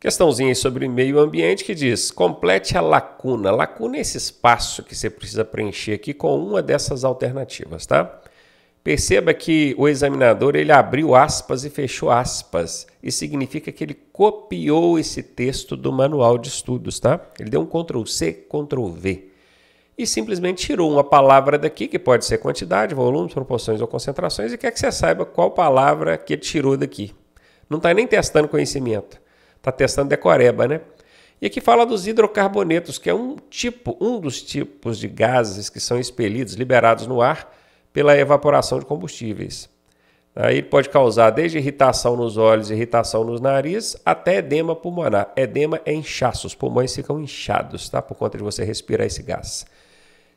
Questãozinha aí sobre meio ambiente que diz: complete a lacuna. Lacuna é esse espaço que você precisa preencher aqui com uma dessas alternativas, tá? Perceba que o examinador ele abriu aspas e fechou aspas. Isso significa que ele copiou esse texto do manual de estudos, tá? Ele deu um Ctrl+C, Ctrl+V. E simplesmente tirou uma palavra daqui, que pode ser quantidade, volume, proporções ou concentrações, e quer que você saiba qual palavra que ele tirou daqui. Não está nem testando conhecimento. Está testando decoreba, né? E aqui fala dos hidrocarbonetos, que é um dos tipos de gases que são expelidos, liberados no ar pela evaporação de combustíveis. Aí pode causar desde irritação nos olhos, irritação nos narizes, até edema pulmonar. Edema é inchaço, os pulmões ficam inchados, tá? Por conta de você respirar esse gás.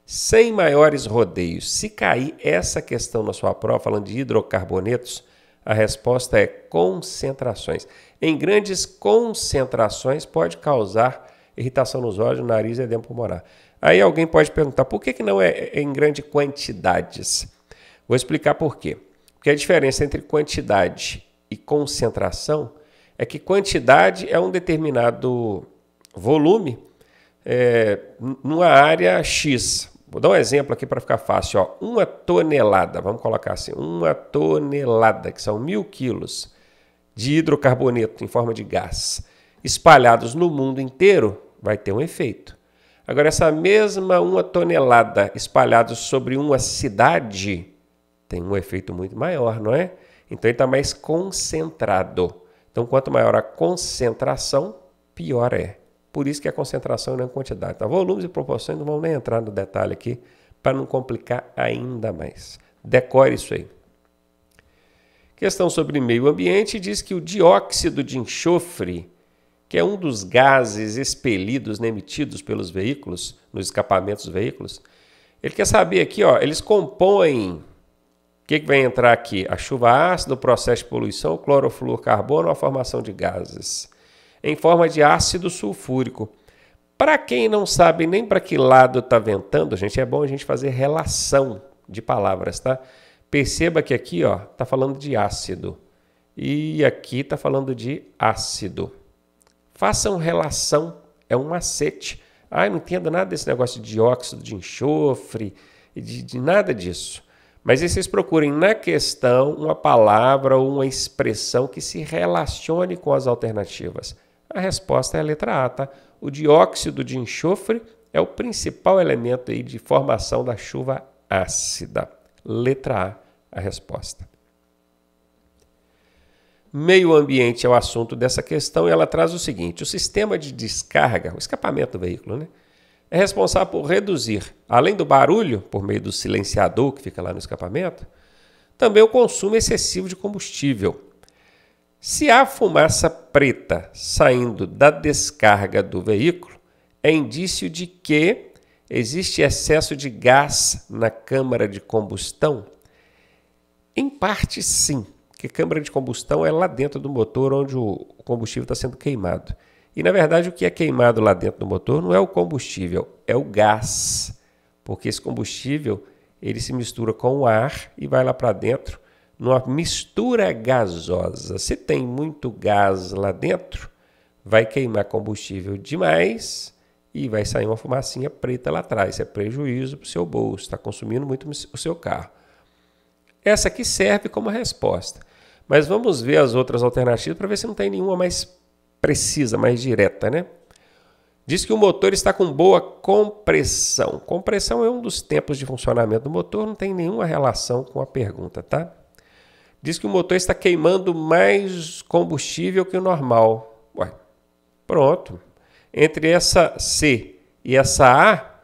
Sem maiores rodeios, se cair essa questão na sua prova, falando de hidrocarbonetos, a resposta é concentrações. Em grandes concentrações pode causar irritação nos olhos, no nariz e edema pulmonar. Aí alguém pode perguntar, por que não é em grandes quantidades? Vou explicar por quê. Porque a diferença entre quantidade e concentração é que quantidade é um determinado volume numa área X. Vou dar um exemplo aqui para ficar fácil. Ó. 1 tonelada, vamos colocar assim, 1 tonelada, que são 1.000 quilos de hidrocarboneto em forma de gás, espalhados no mundo inteiro, vai ter um efeito. Agora, essa mesma 1 tonelada espalhada sobre uma cidade tem um efeito muito maior, não é? Então, ele está mais concentrado. Então, quanto maior a concentração, pior é. Por isso que a concentração não é quantidade. Tá? Volumes e proporções não vão nem entrar no detalhe aqui para não complicar ainda mais. Decore isso aí. Questão sobre meio ambiente diz que o dióxido de enxofre, que é um dos gases expelidos, emitidos pelos veículos, nos escapamentos dos veículos, ele quer saber aqui, ó, eles compõem, o que vai entrar aqui? A chuva ácida, o processo de poluição, o clorofluorcarbono, a formação de gases em forma de ácido sulfúrico. Para quem não sabe nem para que lado está ventando, gente, é bom a gente fazer relação de palavras, tá? Perceba que aqui está falando de ácido e aqui está falando de ácido. Façam relação, é um macete. Eu não entendo nada desse negócio de dióxido de enxofre, de nada disso. Mas aí vocês procurem na questão uma palavra ou uma expressão que se relacione com as alternativas. A resposta é a letra A, tá? O dióxido de enxofre é o principal elemento aí de formação da chuva ácida. Letra A, a resposta. Meio ambiente é o assunto dessa questão e ela traz o seguinte: o sistema de descarga, o escapamento do veículo, né, é responsável por reduzir, além do barulho, por meio do silenciador que fica lá no escapamento, também o consumo excessivo de combustível. Se há fumaça preta saindo da descarga do veículo, é indício de que existe excesso de gás na câmara de combustão? Em parte, sim, porque a câmara de combustão é lá dentro do motor onde o combustível está sendo queimado. E, na verdade, o que é queimado lá dentro do motor não é o combustível, é o gás, porque esse combustível ele se mistura com o ar e vai lá para dentro numa mistura gasosa. Se tem muito gás lá dentro, vai queimar combustível demais e vai sair uma fumacinha preta lá atrás. Isso é prejuízo para o seu bolso, está consumindo muito o seu carro. Essa aqui serve como resposta. Mas vamos ver as outras alternativas para ver se não tem nenhuma mais precisa, mais direta, né? Diz que o motor está com boa compressão. Compressão é um dos tempos de funcionamento do motor, não tem nenhuma relação com a pergunta, tá? Diz que o motor está queimando mais combustível que o normal. Ué, pronto. Entre essa C e essa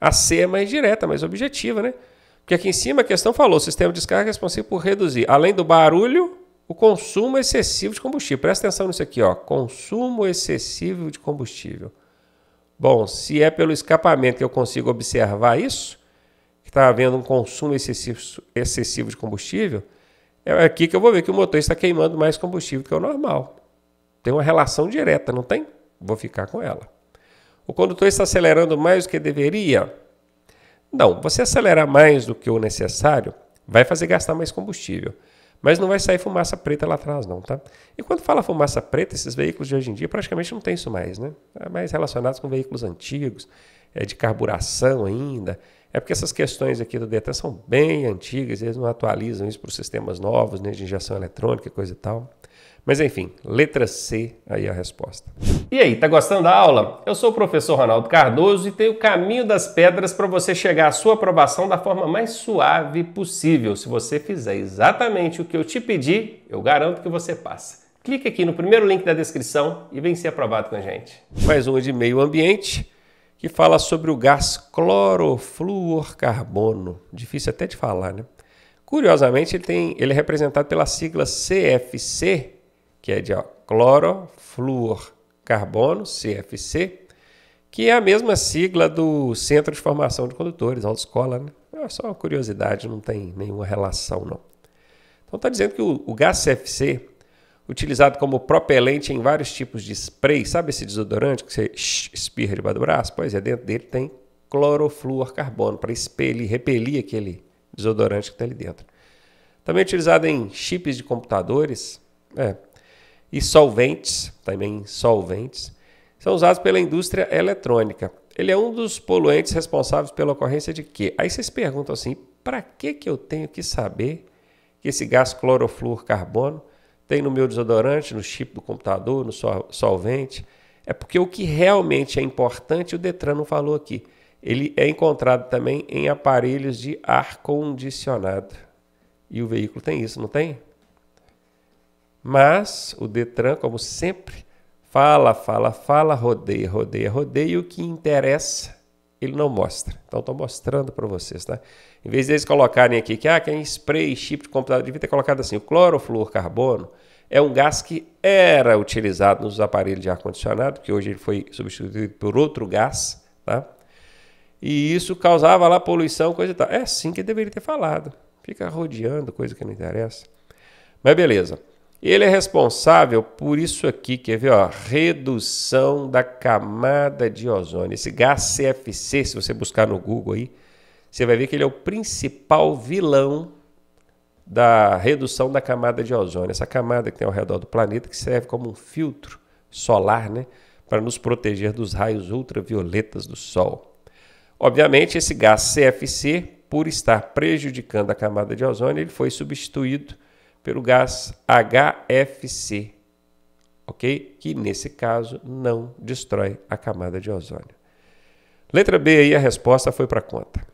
a C é mais direta, mais objetiva, né? Porque aqui em cima a questão falou, o sistema de descarga é responsável por reduzir, além do barulho, o consumo excessivo de combustível. Presta atenção nisso aqui, ó. Consumo excessivo de combustível. Bom, se é pelo escapamento que eu consigo observar isso, que está havendo um consumo excessivo de combustível, é aqui que eu vou ver que o motor está queimando mais combustível do que o normal. Tem uma relação direta, não tem? Vou ficar com ela. O condutor está acelerando mais do que deveria? Não, você acelerar mais do que o necessário vai fazer gastar mais combustível. Mas não vai sair fumaça preta lá atrás, não, tá? E quando fala fumaça preta, esses veículos de hoje em dia praticamente não tem isso mais, né? É mais relacionados com veículos antigos, de carburação ainda. É porque essas questões aqui do Detran são bem antigas, eles não atualizam isso para os sistemas novos, né, de injeção eletrônica, coisa e tal. Mas enfim, letra C aí a resposta. E aí, tá gostando da aula? Eu sou o professor Ronaldo Cardoso e tenho o caminho das pedras para você chegar à sua aprovação da forma mais suave possível. Se você fizer exatamente o que eu te pedi, eu garanto que você passa. Clique aqui no primeiro link da descrição e vem ser aprovado com a gente. Mais uma de meio ambiente, que fala sobre o gás clorofluorcarbono. Difícil até de falar, né? Curiosamente, ele é representado pela sigla CFC, que é de clorofluorcarbono, CFC, que é a mesma sigla do Centro de Formação de Condutores, autoescola, né? É só uma curiosidade, não tem nenhuma relação, não. Então está dizendo que o gás CFC, utilizado como propelente em vários tipos de spray, sabe esse desodorante que você espirra debaixo do braço? Pois é, dentro dele tem clorofluorcarbono para repelir aquele desodorante que está ali dentro. Também utilizado em chips de computadores, e solventes, também solventes, são usados pela indústria eletrônica. Ele é um dos poluentes responsáveis pela ocorrência de quê? Aí vocês perguntam assim, para que eu tenho que saber que esse gás clorofluorcarbono tem no meu desodorante, no chip do computador, no solvente? É porque o que realmente é importante, o Detran não falou aqui. Ele é encontrado também em aparelhos de ar-condicionado. E o veículo tem isso, não tem? Mas o Detran, como sempre, fala, rodeia, e o que interessa, ele não mostra. Então, estou mostrando para vocês, tá? Em vez deles colocarem aqui que quem spray, chip de computador, devia ter colocado assim, o clorofluorcarbono é um gás que era utilizado nos aparelhos de ar-condicionado, que hoje ele foi substituído por outro gás, tá? E isso causava lá poluição, coisa e tal. É assim que deveria ter falado. Fica rodeando, coisa que não interessa. Mas beleza. Ele é responsável por isso aqui, quer ver? Ó, redução da camada de ozônio. Esse gás CFC, se você buscar no Google aí, você vai ver que ele é o principal vilão da redução da camada de ozônio. Essa camada que tem ao redor do planeta, que serve como um filtro solar, né, para nos proteger dos raios ultravioletas do Sol. Obviamente, esse gás CFC, por estar prejudicando a camada de ozônio, ele foi substituído pelo gás HFC, ok? Que nesse caso não destrói a camada de ozônio. Letra B aí, a resposta foi para conta.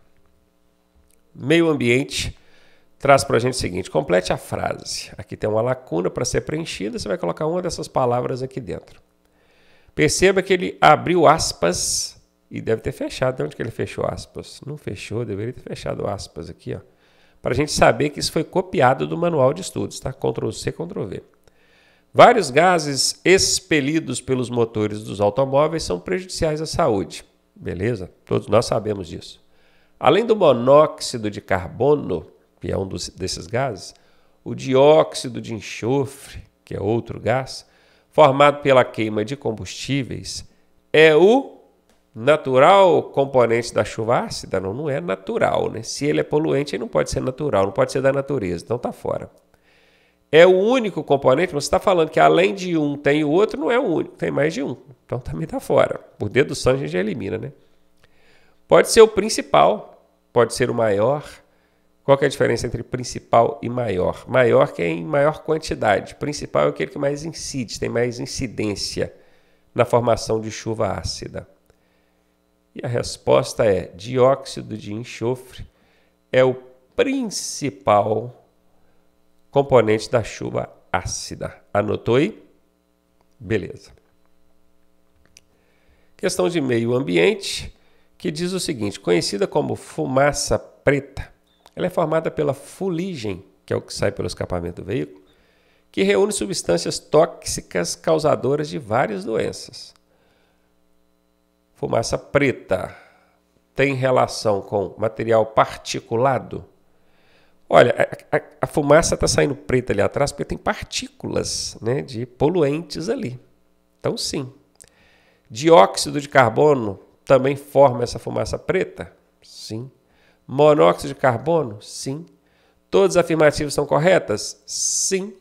Meio ambiente traz para a gente o seguinte, complete a frase. Aqui tem uma lacuna para ser preenchida, você vai colocar uma dessas palavras aqui dentro. Perceba que ele abriu aspas e deve ter fechado. De onde que ele fechou aspas? Não fechou, deveria ter fechado aspas aqui, ó. Para a gente saber que isso foi copiado do manual de estudos, tá? Ctrl+C, Ctrl+V. Vários gases expelidos pelos motores dos automóveis são prejudiciais à saúde. Beleza? Todos nós sabemos disso. Além do monóxido de carbono, que é um desses gases, o dióxido de enxofre, que é outro gás, formado pela queima de combustíveis, é o natural componente da chuva ácida? Não é natural, né? Se ele é poluente, ele não pode ser natural, não pode ser da natureza, então está fora. É o único componente, você está falando que além de um tem o outro, não é o único, tem mais de um, então também está fora. Por dedução a gente já elimina, né? Pode ser o principal, pode ser o maior. Qual que é a diferença entre principal e maior? Maior que é em maior quantidade, principal é aquele que mais incide, tem mais incidência na formação de chuva ácida. E a resposta é dióxido de enxofre é o principal componente da chuva ácida. Anotou aí? Beleza. Questão de meio ambiente, que diz o seguinte, conhecida como fumaça preta, ela é formada pela fuligem, que é o que sai pelo escapamento do veículo, que reúne substâncias tóxicas causadoras de várias doenças. Fumaça preta tem relação com material particulado? Olha, a fumaça está saindo preta ali atrás porque tem partículas, né, de poluentes ali. Então, sim. Dióxido de carbono também forma essa fumaça preta? Sim. Monóxido de carbono? Sim. Todas as afirmativas são corretas? Sim.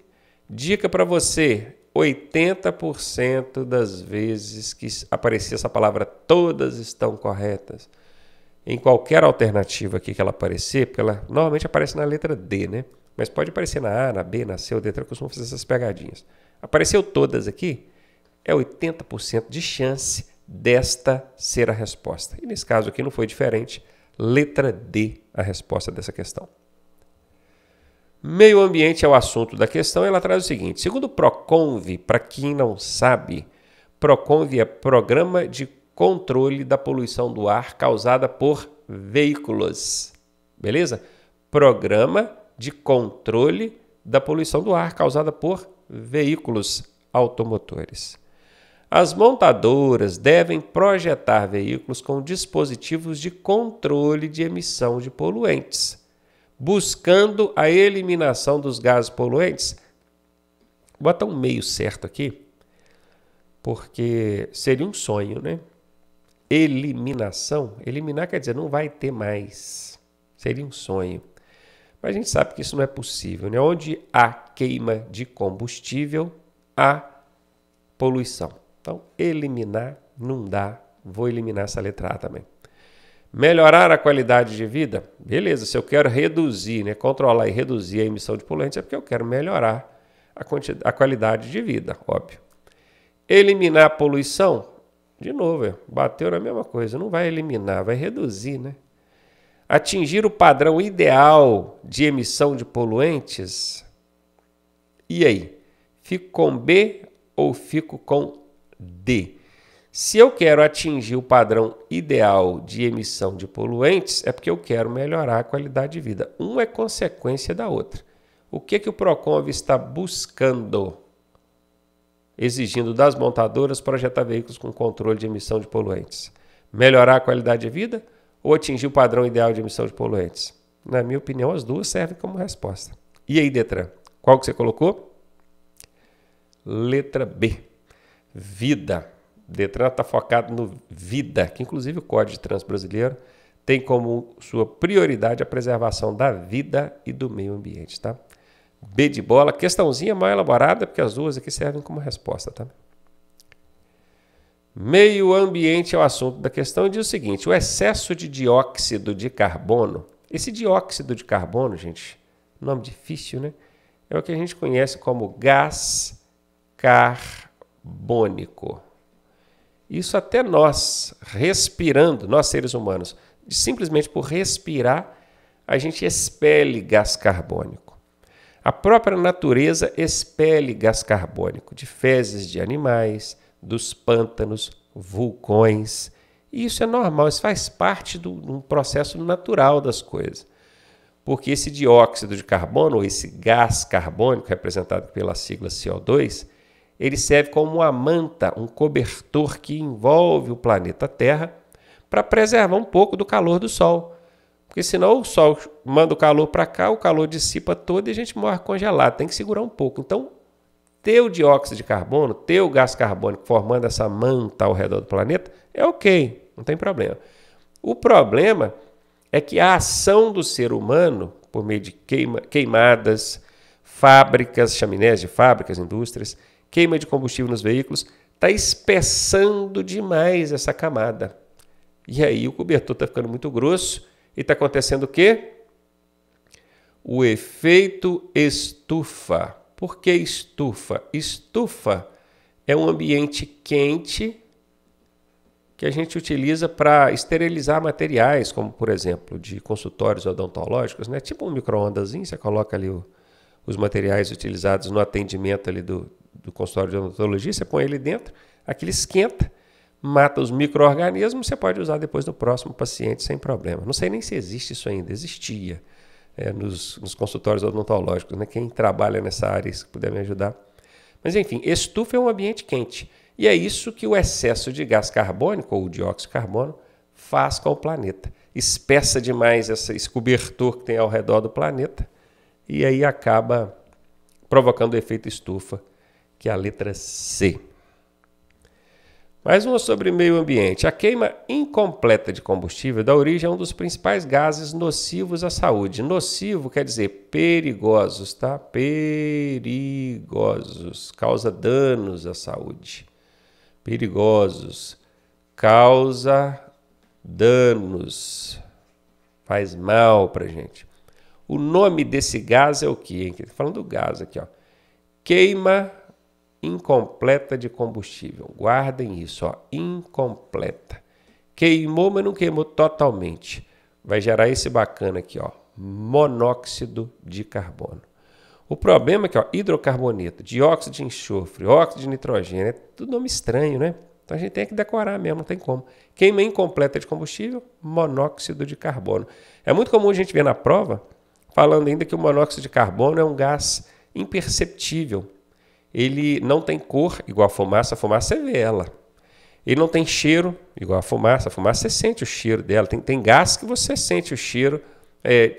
Dica para você, 80% das vezes que aparecer essa palavra todas estão corretas. Em qualquer alternativa aqui que ela aparecer, porque ela normalmente aparece na letra D, né? Mas pode aparecer na A, na B, na C, ou D, eu costumo fazer essas pegadinhas. Apareceu todas aqui, é 80% de chance desta ser a resposta. E nesse caso aqui não foi diferente, letra D a resposta dessa questão. Meio ambiente é o assunto da questão, ela traz o seguinte, segundo o PROCONV, para quem não sabe, PROCONV é Programa de Controle da Poluição do Ar causada por veículos, beleza? Programa de Controle da Poluição do Ar causada por veículos automotores. As montadoras devem projetar veículos com dispositivos de controle de emissão de poluentes, buscando a eliminação dos gases poluentes. Bota um meio certo aqui, porque seria um sonho, né? Eliminação, eliminar quer dizer não vai ter mais, seria um sonho. Mas a gente sabe que isso não é possível, né? Onde há queima de combustível, há poluição. Então, eliminar não dá, vou eliminar essa letra A também. Melhorar a qualidade de vida? Beleza, se eu quero reduzir, né, controlar e reduzir a emissão de poluentes, é porque eu quero melhorar a qualidade de vida, óbvio. Eliminar a poluição? De novo, bateu na mesma coisa, não vai eliminar, vai reduzir, né? Atingir o padrão ideal de emissão de poluentes? E aí? Fico com B ou fico com D? Se eu quero atingir o padrão ideal de emissão de poluentes, é porque eu quero melhorar a qualidade de vida. Uma é consequência da outra. O que o PROCONV está buscando? Exigindo das montadoras projetar veículos com controle de emissão de poluentes. Melhorar a qualidade de vida ou atingir o padrão ideal de emissão de poluentes? Na minha opinião, as duas servem como resposta. E aí, Detran? Qual que você colocou? Letra B. Vida. Detran está focado no vida, que inclusive o Código de Trânsito Brasileiro tem como sua prioridade a preservação da vida e do meio ambiente, tá? B de bola, questãozinha mal elaborada, porque as duas aqui servem como resposta, tá? Meio ambiente é o assunto da questão e diz o seguinte, o excesso de dióxido de carbono, esse dióxido de carbono, gente, nome difícil, né? É o que a gente conhece como gás carbônico. Isso até nós, respirando, nós seres humanos, simplesmente por respirar, a gente expele gás carbônico. A própria natureza expele gás carbônico de fezes de animais, dos pântanos, vulcões. E isso é normal, isso faz parte de um processo natural das coisas. Porque esse dióxido de carbono, ou esse gás carbônico, representado pela sigla CO2, ele serve como uma manta, um cobertor que envolve o planeta Terra para preservar um pouco do calor do Sol. Porque senão o Sol manda o calor para cá, o calor dissipa todo e a gente morre congelado. Tem que segurar um pouco. Então, ter o dióxido de carbono, ter o gás carbônico formando essa manta ao redor do planeta, é ok, não tem problema. O problema é que a ação do ser humano, por meio de queimadas, fábricas, chaminés de fábricas, indústrias, queima de combustível nos veículos, está espessando demais essa camada. E aí o cobertor está ficando muito grosso e está acontecendo o quê? O efeito estufa. Por que estufa? Estufa é um ambiente quente que a gente utiliza para esterilizar materiais, como por exemplo de consultórios odontológicos, né? Tipo um micro-ondazinho, você coloca ali os materiais utilizados no atendimento ali do consultório de odontologia, você põe ele dentro, aquilo esquenta, mata os micro-organismos, você pode usar depois no próximo paciente sem problema. Não sei nem se existe isso ainda, existia nos consultórios odontológicos, né? Quem trabalha nessa área, se puder me ajudar. Mas enfim, estufa é um ambiente quente. E é isso que o excesso de gás carbônico, ou dióxido de carbono, faz com o planeta. Espessa demais esse cobertor que tem ao redor do planeta e aí acaba provocando o efeito estufa, que é a letra C. Mais uma sobre meio ambiente. A queima incompleta de combustível dá origem a um dos principais gases nocivos à saúde. Nocivo quer dizer perigosos, tá? Perigosos. Causa danos à saúde. Perigosos. Causa danos. Faz mal pra gente. O nome desse gás é o quê? Falando do gás aqui, ó. Queima incompleta de combustível. Guardem isso, ó. Incompleta. Queimou, mas não queimou totalmente. Vai gerar esse bacana aqui, ó. Monóxido de carbono. O problema é que, ó, hidrocarboneto, dióxido de enxofre, óxido de nitrogênio, é tudo nome estranho, né? Então a gente tem que decorar mesmo, não tem como. Queima incompleta de combustível, monóxido de carbono. É muito comum a gente ver na prova falando ainda que o monóxido de carbono é um gás imperceptível. Ele não tem cor igual a fumaça você vê ela. Ele não tem cheiro igual a fumaça você sente o cheiro dela. Tem gás que você sente o cheiro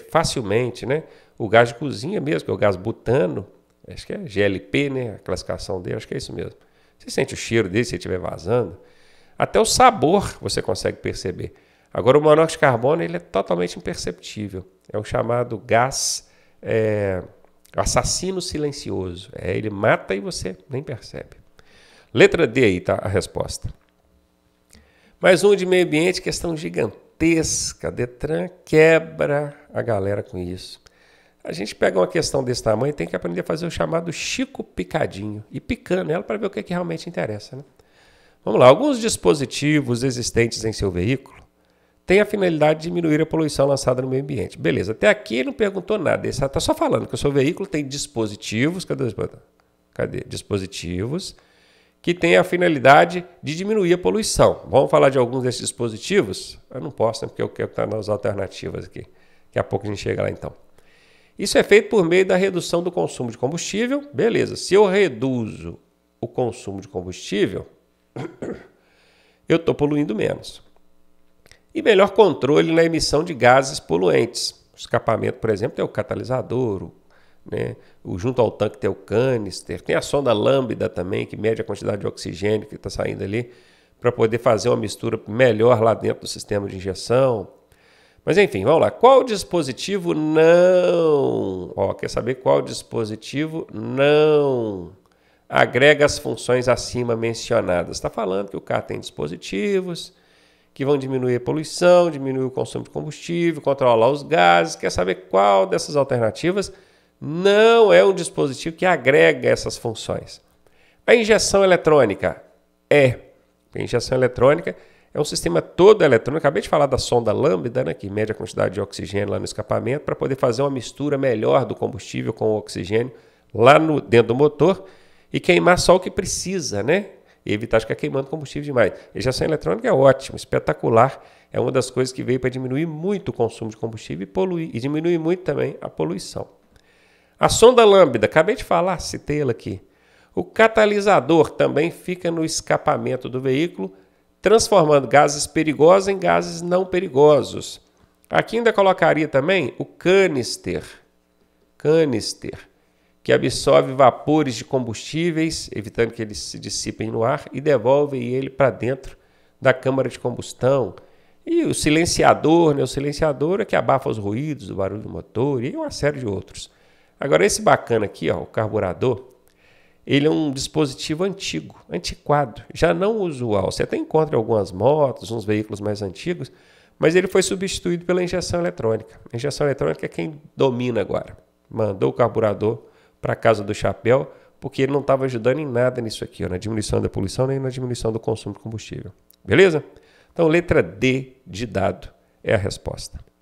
facilmente, né? O gás de cozinha mesmo, que é o gás butano, acho que é GLP, né? A classificação dele, acho que é isso mesmo. Você sente o cheiro dele se ele estiver vazando. Até o sabor você consegue perceber. Agora o monóxido de carbono ele é totalmente imperceptível. É o chamado gás assassino silencioso. Ele mata e você nem percebe. Letra D aí tá a resposta. Mais um de meio ambiente, questão gigantesca. Detran quebra a galera com isso. A gente pega uma questão desse tamanho e tem que aprender a fazer o chamado Chico picadinho. E picando ela para ver o que realmente interessa, né? Vamos lá. Alguns dispositivos existentes em seu veículo têm a finalidade de diminuir a poluição lançada no meio ambiente. Beleza. Até aqui ele não perguntou nada. Ele está só falando que o seu veículo tem dispositivos. Cadê? Dispositivos que têm a finalidade de diminuir a poluição. Vamos falar de alguns desses dispositivos? Eu não posso, né? Porque eu quero estar nas alternativas aqui. Daqui a pouco a gente chega lá então. Isso é feito por meio da redução do consumo de combustível. Beleza, se eu reduzo o consumo de combustível, eu estou poluindo menos. E melhor controle na emissão de gases poluentes. O escapamento, por exemplo, tem o catalisador, né? Junto ao tanque tem o canister, tem a sonda lambda também, que mede a quantidade de oxigênio que está saindo ali, para poder fazer uma mistura melhor lá dentro do sistema de injeção. Mas enfim, vamos lá. Qual dispositivo não? Quer saber qual dispositivo não agrega as funções acima mencionadas? Está falando que o carro tem dispositivos que vão diminuir a poluição, diminuir o consumo de combustível, controlar os gases. Quer saber qual dessas alternativas não é um dispositivo que agrega essas funções? A injeção eletrônica é. A injeção eletrônica é um sistema todo eletrônico. Acabei de falar da sonda lambda, né, que mede a quantidade de oxigênio lá no escapamento para poder fazer uma mistura melhor do combustível com o oxigênio lá dentro do motor e queimar só o que precisa, né? E evitar de ficar queimando combustível demais. A injeção eletrônica é ótimo, espetacular. É uma das coisas que veio para diminuir muito o consumo de combustível e diminuir muito também a poluição. A sonda lambda, acabei de falar, citei ela aqui. O catalisador também fica no escapamento do veículo, transformando gases perigosos em gases não perigosos. Aqui ainda colocaria também o canister, que absorve vapores de combustíveis, evitando que eles se dissipem no ar e devolve ele para dentro da câmara de combustão. E o silenciador, né? O silenciador é que abafa os ruídos, o barulho do motor e uma série de outros. Agora esse bacana aqui, ó, o carburador, ele é um dispositivo antigo, antiquado, já não usual. Você até encontra em algumas motos, uns veículos mais antigos, mas ele foi substituído pela injeção eletrônica. A injeção eletrônica é quem domina agora. Mandou o carburador para a casa do chapéu, porque ele não estava ajudando em nada nisso aqui, ó, na diminuição da poluição nem na diminuição do consumo de combustível. Beleza? Então, letra D de dado é a resposta.